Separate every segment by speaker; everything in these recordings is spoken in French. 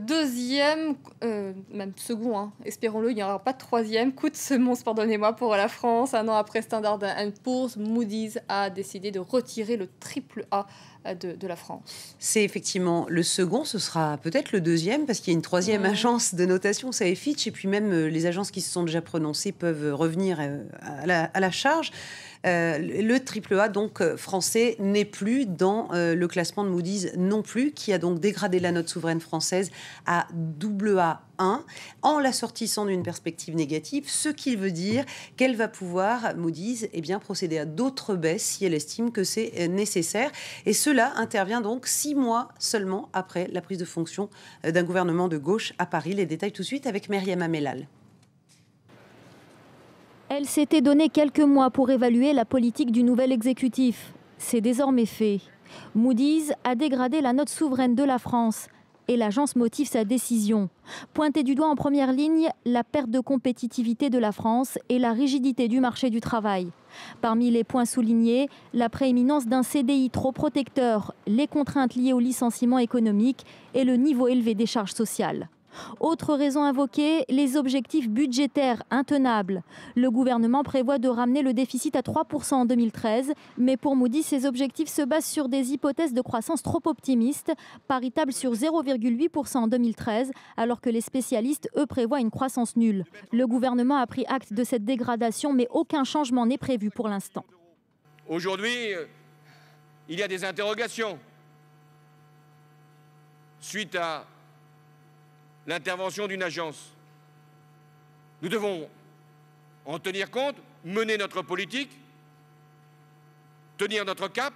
Speaker 1: Deuxième, même second, hein, espérons-le, il n'y aura pas de troisième. Coup de semonce, pardonnez-moi, pour la France. Un an après Standard & Poor's, Moody's a décidé de retirer le triple A de la France.
Speaker 2: C'est effectivement le second, ce sera peut-être le deuxième, parce qu'il y a une troisième agence de notation, ça est Fitch, et puis même les agences qui se sont déjà prononcées peuvent revenir à la charge. Le triple A, donc français, n'est plus dans le classement de Moody's non plus, qui a donc dégradé la note souveraine française à AA1 en la sortissant d'une perspective négative, ce qui veut dire qu'elle va pouvoir, Moody's, procéder à d'autres baisses si elle estime que c'est nécessaire. Et cela intervient donc 6 mois seulement après la prise de fonction d'un gouvernement de gauche à Paris. Les détails tout de suite avec Myriam Amellal.
Speaker 3: Elle s'était donné quelques mois pour évaluer la politique du nouvel exécutif. C'est désormais fait. Moody's a dégradé la note souveraine de la France et l'agence motive sa décision. Pointée du doigt en première ligne, la perte de compétitivité de la France et la rigidité du marché du travail. Parmi les points soulignés, la prééminence d'un CDI trop protecteur, les contraintes liées au licenciement économique et le niveau élevé des charges sociales. Autre raison invoquée, les objectifs budgétaires intenables. Le gouvernement prévoit de ramener le déficit à 3% en 2013, mais pour Moody's, ces objectifs se basent sur des hypothèses de croissance trop optimistes, paritables sur 0,8% en 2013, alors que les spécialistes, eux, prévoient une croissance nulle. Le gouvernement a pris acte de cette dégradation, mais aucun changement n'est prévu pour l'instant.
Speaker 4: Aujourd'hui, il y a des interrogations suite à l'intervention d'une agence. Nous devons en tenir compte, mener notre politique, tenir notre cap.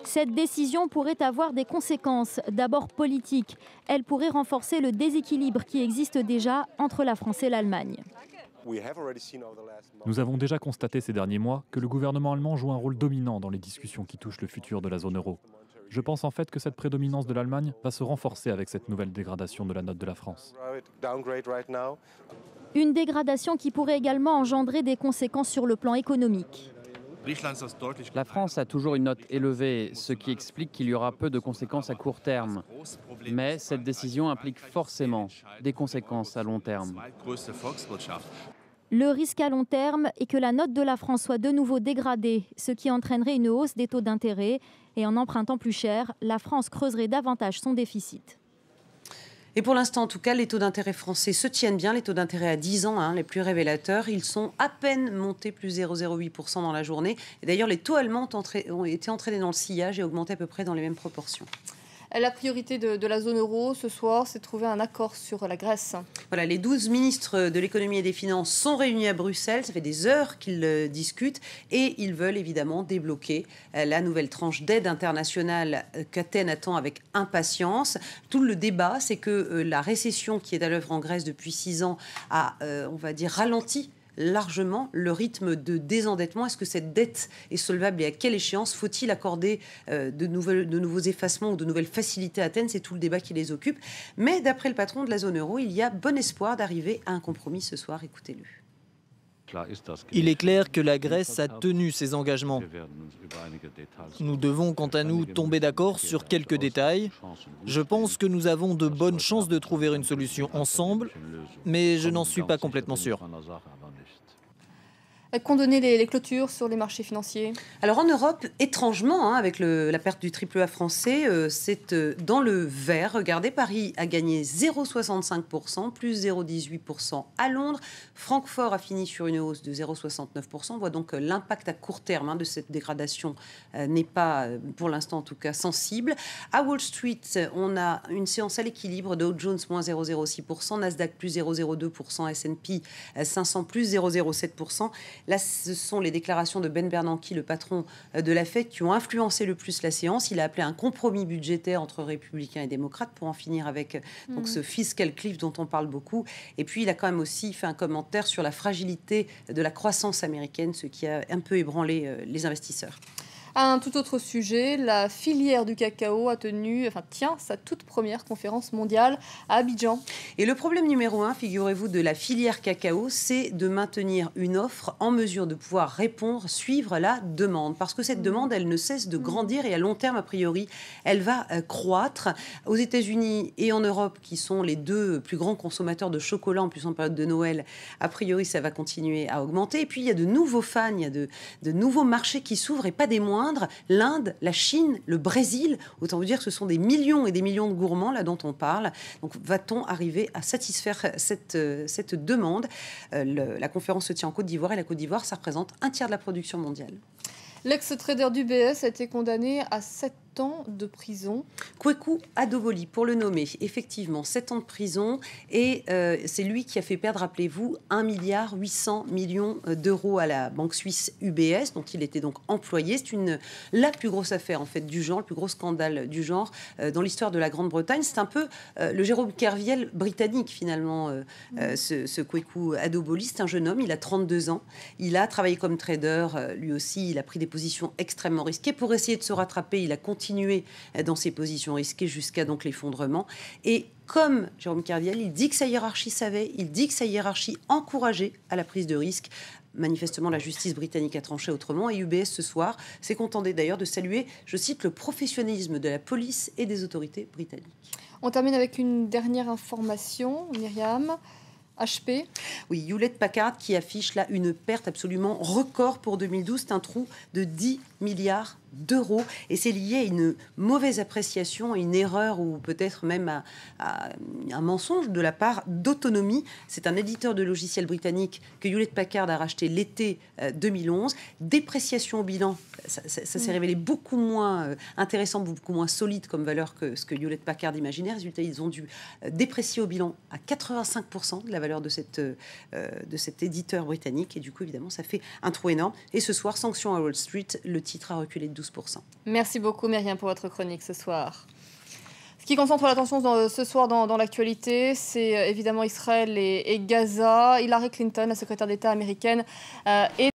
Speaker 3: Cette décision pourrait avoir des conséquences, d'abord politiques. Elle pourrait renforcer le déséquilibre qui existe déjà entre la France et l'Allemagne.
Speaker 5: Nous avons déjà constaté ces derniers mois que le gouvernement allemand joue un rôle dominant dans les discussions qui touchent le futur de la zone euro. Je pense en fait que cette prédominance de l'Allemagne va se renforcer avec cette nouvelle dégradation de la note de la France.
Speaker 3: Une dégradation qui pourrait également engendrer des conséquences sur le plan économique.
Speaker 6: La France a toujours une note élevée, ce qui explique qu'il y aura peu de conséquences à court terme. Mais cette décision implique forcément des conséquences à long terme.
Speaker 3: Le risque à long terme est que la note de la France soit de nouveau dégradée, ce qui entraînerait une hausse des taux d'intérêt. Et en empruntant plus cher, la France creuserait davantage son déficit.
Speaker 2: Et pour l'instant, en tout cas, les taux d'intérêt français se tiennent bien. Les taux d'intérêt à 10 ans, les plus révélateurs, ils sont à peine montés plus 0,08% dans la journée. Et d'ailleurs, les taux allemands ont été entraînés dans le sillage et augmenté à peu près dans les mêmes proportions.
Speaker 1: La priorité de la zone euro ce soir, c'est de trouver un accord sur la Grèce.
Speaker 2: Voilà, les 12 ministres de l'économie et des finances sont réunis à Bruxelles. Ça fait des heures qu'ils discutent et ils veulent évidemment débloquer la nouvelle tranche d'aide internationale qu'Athènes attend avec impatience. Tout le débat, c'est que la récession qui est à l'œuvre en Grèce depuis 6 ans a, on va dire, ralenti largement le rythme de désendettement. Est-ce que cette dette est solvable et à quelle échéance faut-il accorder de nouveaux effacements ou de nouvelles facilités à Athènes? C'est tout le débat qui les occupe. Mais d'après le patron de la zone euro, il y a bon espoir d'arriver à un compromis ce soir. Écoutez-le.
Speaker 7: Il est clair que la Grèce a tenu ses engagements. Nous devons, quant à nous, tomber d'accord sur quelques détails. Je pense que nous avons de bonnes chances de trouver une solution ensemble, mais je n'en suis pas complètement sûr.
Speaker 1: Condamner les clôtures sur les marchés financiers.
Speaker 2: Alors en Europe, étrangement, avec la perte du triple A français, c'est dans le vert. Regardez, Paris a gagné 0,65%, plus 0,18% à Londres. Francfort a fini sur une hausse de 0,69%. On voit donc que l'impact à court terme de cette dégradation n'est pas, pour l'instant en tout cas, sensible. À Wall Street, on a une séance à l'équilibre. Dow Jones, moins 0,06%, Nasdaq, plus 0,02%, S&P 500, plus 0,07%. Là, ce sont les déclarations de Ben Bernanke, le patron de la Fed, qui ont influencé le plus la séance. Il a appelé un compromis budgétaire entre républicains et démocrates pour en finir avec donc, ce fiscal cliff dont on parle beaucoup. Et puis, il a quand même aussi fait un commentaire sur la fragilité de la croissance américaine, ce qui a un peu ébranlé les investisseurs.
Speaker 1: Un tout autre sujet, la filière du cacao tient sa toute première conférence mondiale à Abidjan.
Speaker 2: Et le problème numéro 1, figurez-vous, de la filière cacao, c'est de maintenir une offre en mesure de pouvoir répondre, suivre la demande. Parce que cette demande, elle ne cesse de grandir et à long terme, a priori, elle va croître. Aux États-Unis et en Europe, qui sont les deux plus grands consommateurs de chocolat, en plus en période de Noël, a priori, ça va continuer à augmenter. Et puis, il y a de nouveaux fans, il y a de nouveaux marchés qui s'ouvrent et pas des moindres. L'Inde, la Chine, le Brésil, autant vous dire que ce sont des millions et des millions de gourmands là dont on parle. Donc va-t-on arriver à satisfaire cette demande? La conférence se tient en Côte d'Ivoire et la Côte d'Ivoire, ça représente un tiers de la production mondiale.
Speaker 1: L'ex-trader d'UBS a été condamné à 7 ans de prison.
Speaker 2: Kweku Adoboli, pour le nommer, effectivement, 7 ans de prison. Et c'est lui qui a fait perdre, rappelez-vous, 1,8 milliard d'euros à la banque suisse UBS, dont il était donc employé. C'est la plus grosse affaire, en fait, du genre, le plus gros scandale du genre dans l'histoire de la Grande-Bretagne. C'est un peu le Jérôme Kerviel britannique, finalement, ce Kweku Adoboli. C'est un jeune homme, il a 32 ans. Il a travaillé comme trader, lui aussi. Il a pris des positions extrêmement risquées. Pour essayer de se rattraper, il a continué dans ses positions risquées jusqu'à donc l'effondrement. Et comme Jérôme Kerviel, il dit que sa hiérarchie savait, il dit que sa hiérarchie encourageait à la prise de risque. Manifestement, la justice britannique a tranché autrement et UBS, ce soir, s'est contenté d'ailleurs de saluer, je cite, le professionnalisme de la police et des autorités britanniques.
Speaker 1: On termine avec une dernière information, Myriam. HP.
Speaker 2: Oui, Hewlett Packard qui affiche là une perte absolument record pour 2012. C'est un trou de 10 milliards d'euros. Et c'est lié à une mauvaise appréciation, à une erreur ou peut-être même à un mensonge de la part d'Autonomy. C'est un éditeur de logiciels britannique que Hewlett Packard a racheté l'été 2011. Dépréciation au bilan, ça s'est révélé beaucoup moins intéressant, beaucoup moins solide comme valeur que ce que Hewlett Packard imaginait. Résultat, ils ont dû déprécier au bilan à 85% de la valeur de cet éditeur britannique. Et du coup, évidemment, ça fait un trou énorme. Et ce soir, sanction à Wall Street, le titre a reculé de 12%.
Speaker 1: Merci beaucoup, Myriam, pour votre chronique ce soir. Ce qui concentre l'attention ce soir dans l'actualité, c'est évidemment Israël et Gaza. Hillary Clinton, la secrétaire d'État américaine, est